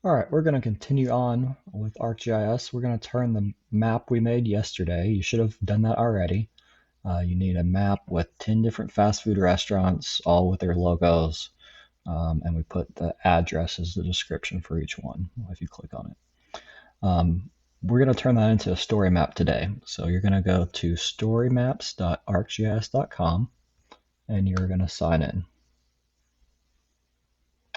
All right, we're going to continue on with ArcGIS. We're going to turn the map we made yesterday. You should have done that already. You need a map with 10 different fast food restaurants, all with their logos. And we put the address as the description for each one if you click on it. We're going to turn that into a story map today. So you're going to go to storymaps.arcgis.com and you're going to sign in.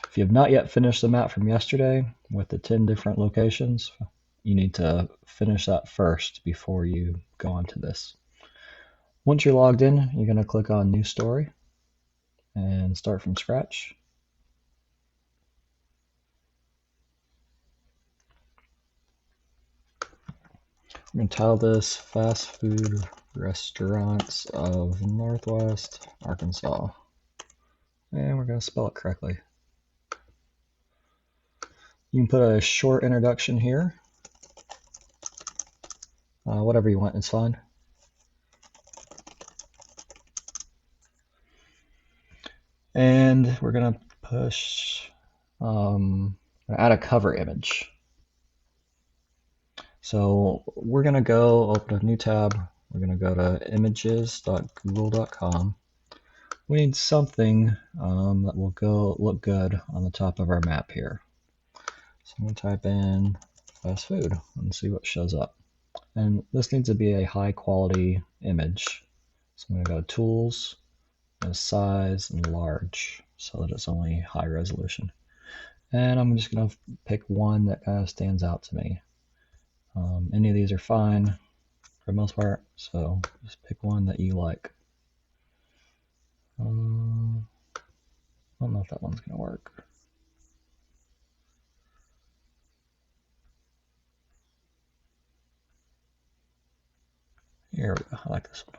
If you have not yet finished the map from yesterday with the 10 different locations, you need to finish that first before you go on to this. Once you're logged in, you're going to click on New Story and start from scratch. I'm going to title this Fast Food Restaurants of Northwest Arkansas. And we're going to spell it correctly. You can put a short introduction here. Whatever you want is fine. And we're going to push, add a cover image. So we're going to go open a new tab. We're going to go to images.google.com. We need something that will look good on the top of our map here. So I'm going to type in fast food and see what shows up. And this needs to be a high quality image. So I'm going to go to Tools, and Size, and Large so that it's only high resolution. And I'm just going to pick one that kind of stands out to me. Any of these are fine for the most part, so just pick one that you like. I don't know if that one's going to work. Here we go. I like this one.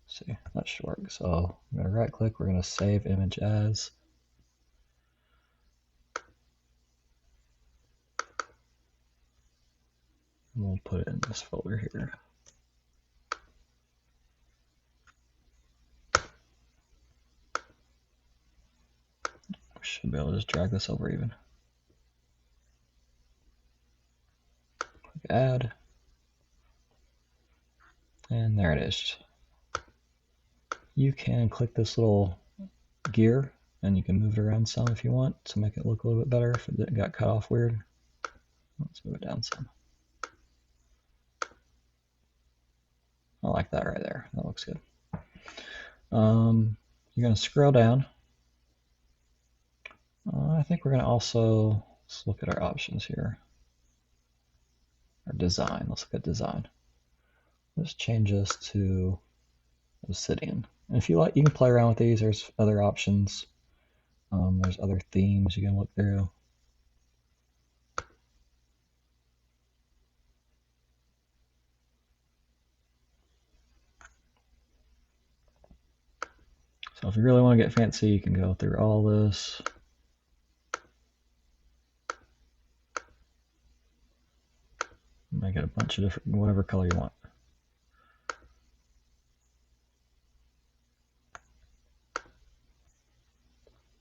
Let's see, that should work. So I'm going to right click, we're going to save image as. And we'll put it in this folder here. We should be able to just drag this over even. Click add. And there it is. You can click this little gear and you can move it around some if you want to make it look a little bit better if it got cut off weird. Let's move it down some. I like that right there. That looks good. You're going to scroll down. I think we're going to also, let's look at our options here. Our design. Let's look at design. Let's change this to Obsidian. And if you like, you can play around with these. There's other options. There's other themes you can look through. So if you really want to get fancy, you can go through all this. Make it a bunch of different, whatever color you want.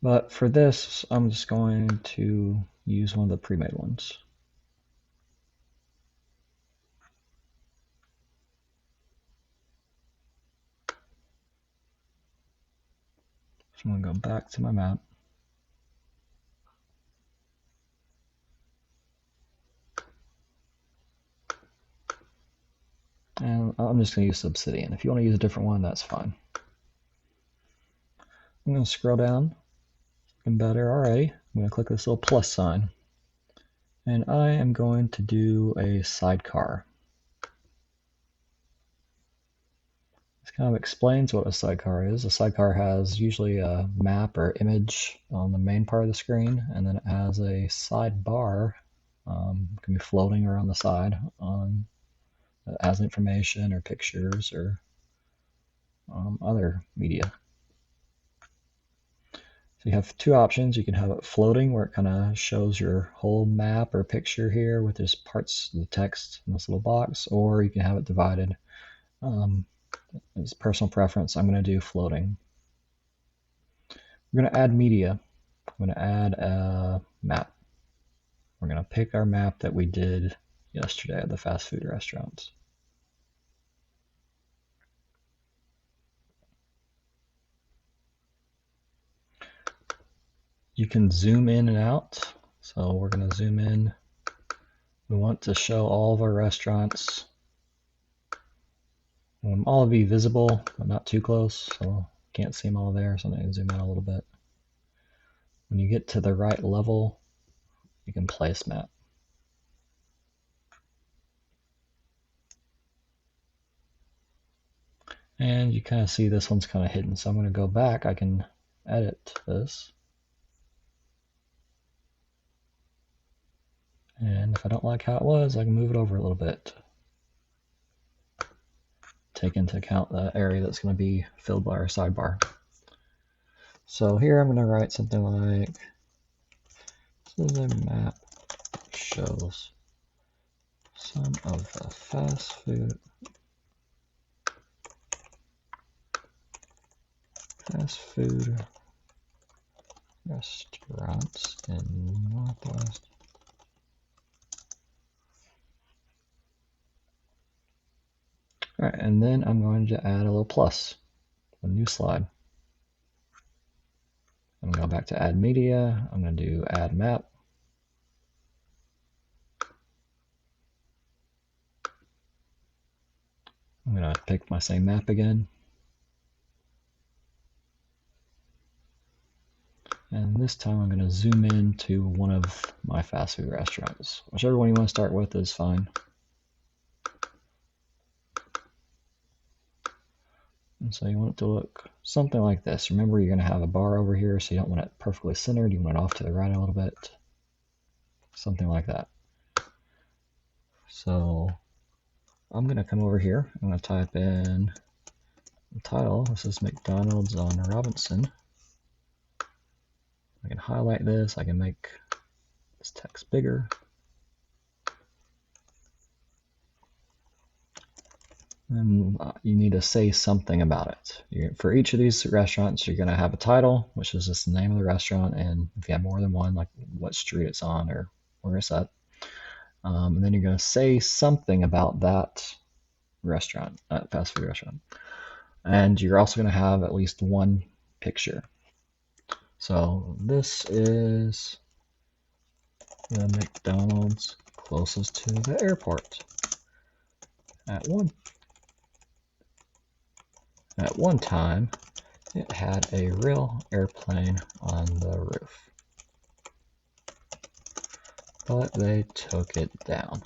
But for this, I'm just going to use one of the pre-made ones. So I'm going to go back to my map. And I'm just going to use Obsidian. If you want to use a different one, that's fine. I'm going to scroll down. Looking better already. I'm going to click this little plus sign. And I am going to do a sidecar. This kind of explains what a sidecar is. A sidecar has usually a map or image on the main part of the screen, and then it has a sidebar. Can be floating around the side on that has information or pictures or other media. So you have two options. You can have it floating where it kind of shows your whole map or picture here with just parts of the text in this little box, or you can have it divided. It's personal preference. I'm going to do floating. We're going to add media. I'm going to add a map. We're going to pick our map that we did yesterday of the fast food restaurants. You can zoom in and out. So we're going to zoom in. We want to show all of our restaurants. We want them all to be visible, but not too close. So can't see them all there. So I'm going to zoom out a little bit. When you get to the right level, you can place map. And you kind of see this one's kind of hidden. So I'm going to go back. I can edit this. And if I don't like how it was, I can move it over a little bit. Take into account the area that's going to be filled by our sidebar. So here I'm going to write something like, this is a map that shows some of the fast food restaurants in Northwest. All right, and then I'm going to add a little plus, a new slide. I'm going to go back to add media. I'm going to do add map. I'm going to pick my same map again. And this time I'm going to zoom in to one of my fast food restaurants. Whichever one you want to start with is fine. And so you want it to look something like this. Remember, you're going to have a bar over here, so you don't want it perfectly centered. You want it off to the right a little bit. Something like that. So I'm going to come over here. I'm going to type in the title. This is McDonald's on Robinson. I can highlight this. I can make this text bigger. And you need to say something about it. For each of these restaurants, you're going to have a title, which is just the name of the restaurant, and if you have more than one, like what street it's on or where it's at. And then you're going to say something about that restaurant, fast food restaurant. And you're also going to have at least one picture. So this is the McDonald's closest to the airport. At one time, it had a real airplane on the roof, but they took it down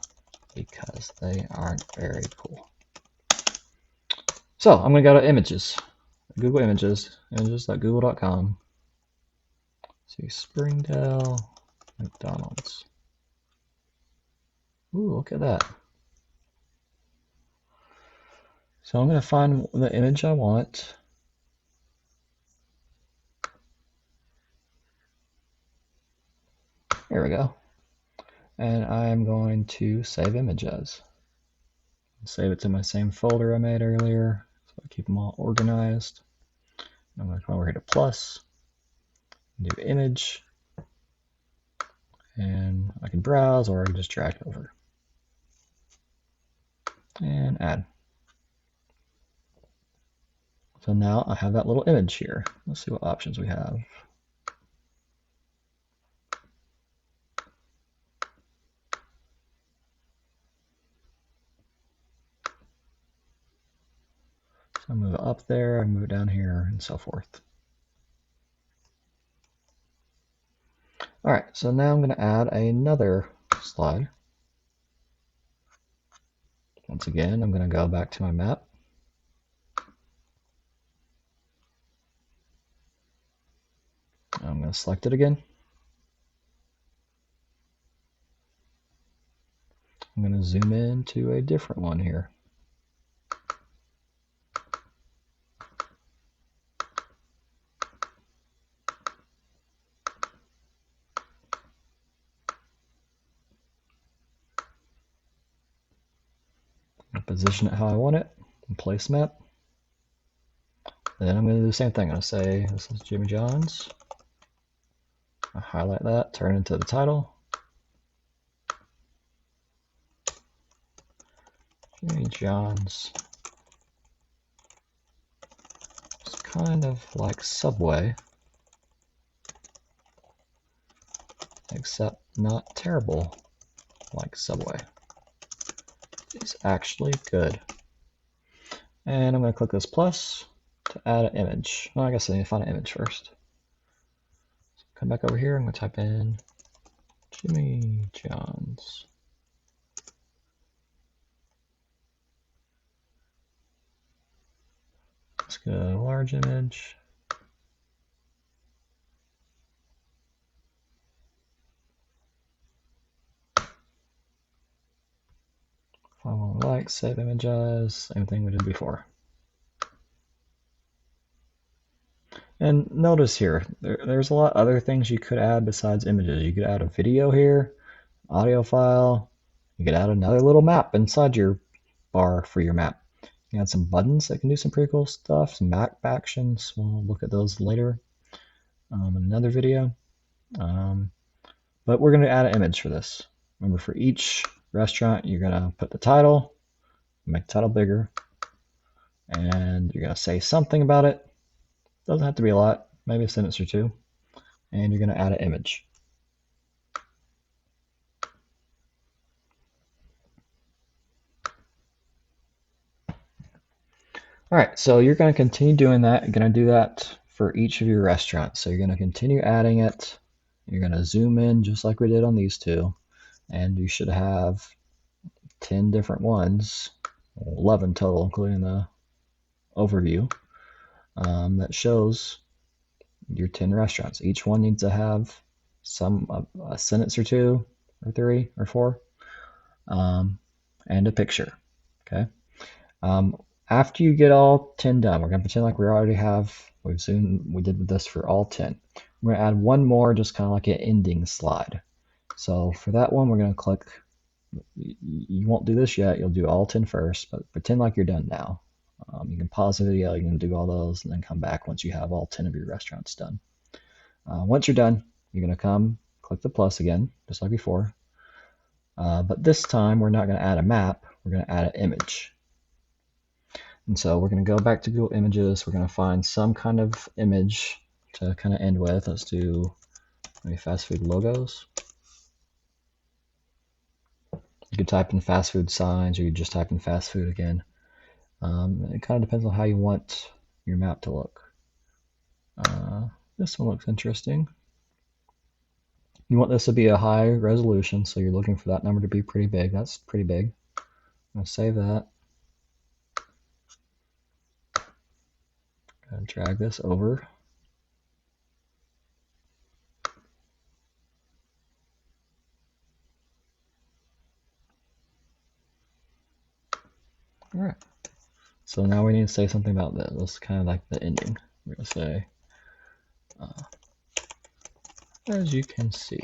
because they aren't very cool. So I'm going to go to images, Google Images, images.google.com. See Springdale McDonald's. Ooh, look at that. So I'm going to find the image I want. Here we go. And I'm going to save images. Save it to my same folder I made earlier, so I keep them all organized. I'm going to come over here to plus, do image, and I can browse or I can just drag it over. And add. So now I have that little image here. Let's see what options we have. So I move it up there, I move it down here, and so forth. All right, so now I'm going to add another slide. Once again, I'm going to go back to my map. I'm going to select it again. I'm going to zoom in to a different one here. I'm going to position it how I want it and place map. Then I'm going to do the same thing. I'm going to say this is Jimmy John's. I highlight that, turn it into the title. Jimmy John's. It's kind of like Subway, except not terrible like Subway. It's actually good. And I'm going to click this plus to add an image. Well, I guess I need to find an image first. So come back over here. I'm going to type in Jimmy John's. Let's get a large image. Find one we like, save image as, same thing we did before. And notice here, there's a lot of other things you could add besides images. You could add a video here, audio file. You could add another little map inside your bar for your map. You add some buttons that can do some pretty cool stuff, some map actions. We'll look at those later in another video. But we're going to add an image for this. Remember, for each restaurant, you're going to put the title, make the title bigger, and you're going to say something about it. Doesn't have to be a lot, maybe a sentence or two. And you're going to add an image. All right, so you're going to continue doing that. You're going to do that for each of your restaurants. So you're going to continue adding it. You're going to zoom in just like we did on these two. And you should have 10 different ones, 11 total, including the overview, that shows your 10 restaurants. Each one needs to have a sentence or two, or three, or four, and a picture. Okay. After you get all 10 done, we're going to pretend like we did this for all 10. We're going to add one more, just kind of like an ending slide. So for that one, we're going to click. You won't do this yet. You'll do all 10 first, but pretend like you're done now. You can pause the video, you can do all those, and then come back once you have all 10 of your restaurants done. Once you're done, you're going to come click the plus again, just like before. But this time, we're not going to add a map. We're going to add an image. And so we're going to go back to Google Images. We're going to find some kind of image to kind of end with. Let's do maybe fast food logos. You could type in fast food signs, or you just type in fast food again. It kind of depends on how you want your map to look. This one looks interesting. You want this to be a high resolution, so you're looking for that number to be pretty big. That's pretty big. I'm going to save that. And drag this over. All right. So now we need to say something about this. This is kind of like the ending. We're going to say, as you can see,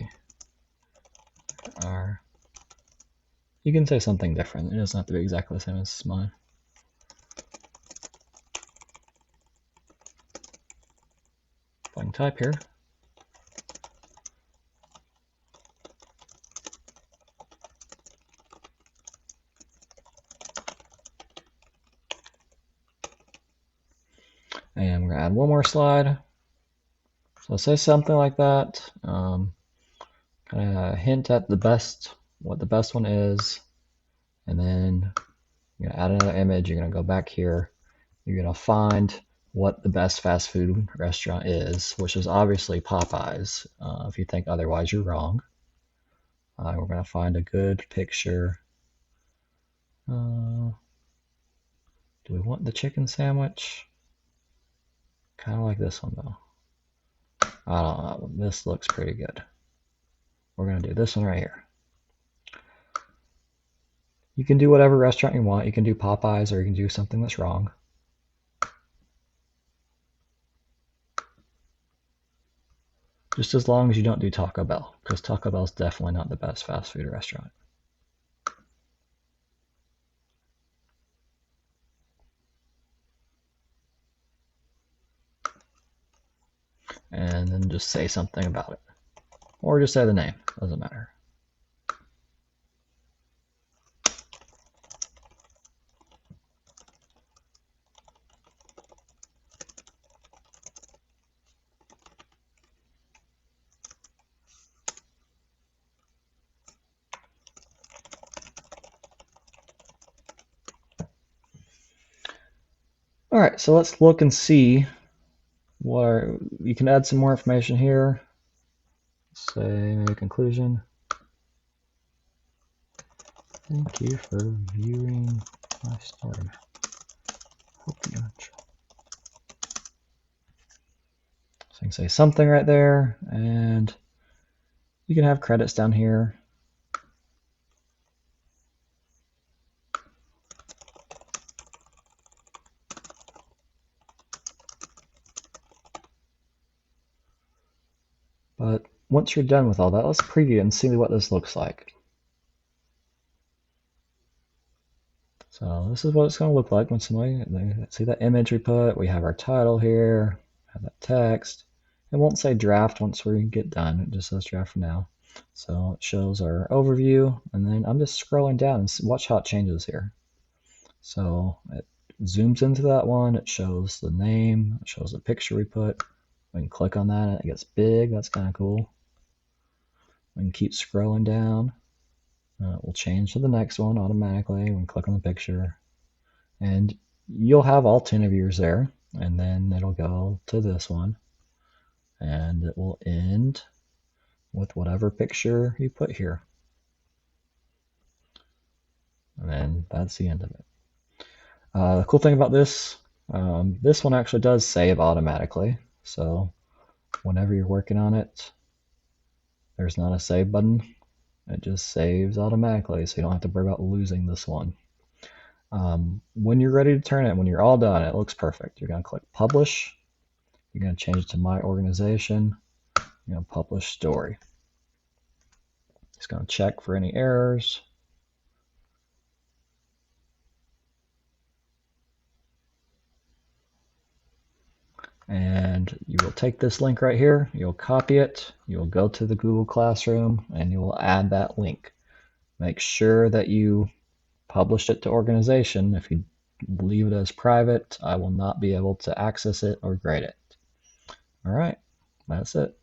you can say something different. It doesn't have to be exactly the same as mine. If I can type here. And we're going to add one more slide. So say something like that. Kind of hint at what the best one is. And then you're going to add another image. You're going to go back here. You're going to find what the best fast food restaurant is, which is obviously Popeyes. If you think otherwise, you're wrong. We're going to find a good picture. Do we want the chicken sandwich? Kind of like this one, though. I don't know. This looks pretty good. We're going to do this one right here. You can do whatever restaurant you want. You can do Popeyes, or you can do something that's wrong. Just as long as you don't do Taco Bell, because Taco Bell is definitely not the best fast food restaurant. And then just say something about it. Or just say the name, doesn't matter. All right, so let's look and see you can add some more information here. Say maybe conclusion. Thank you for viewing my story. Hope you enjoy. So you can say something right there, and you can have credits down here. But once you're done with all that, let's preview and see what this looks like. So this is what it's going to look like when somebody, see that image we put, we have our title here, have that text. It won't say draft once we get done, it just says draft for now. So it shows our overview, and then I'm just scrolling down and watch how it changes here. So it zooms into that one, it shows the name, it shows the picture we put. We can click on that and it gets big, that's kind of cool. We can keep scrolling down. We'll change to the next one automatically. We can click on the picture. And you'll have all 10 of yours there. And then it'll go to this one. And it will end with whatever picture you put here. And then that's the end of it. The cool thing about this one actually does save automatically. So whenever you're working on it, there's not a save button. It just saves automatically, so you don't have to worry about losing this one. When you're ready to turn it, when you're all done, it looks perfect. You're going to click Publish. You're going to change it to My Organization. You're going to publish story. It's going to check for any errors. And you will take this link right here, you'll copy it, you'll go to the Google Classroom, and you will add that link. Make sure that you published it to organization. If you leave it as private, I will not be able to access it or grade it. All right, that's it.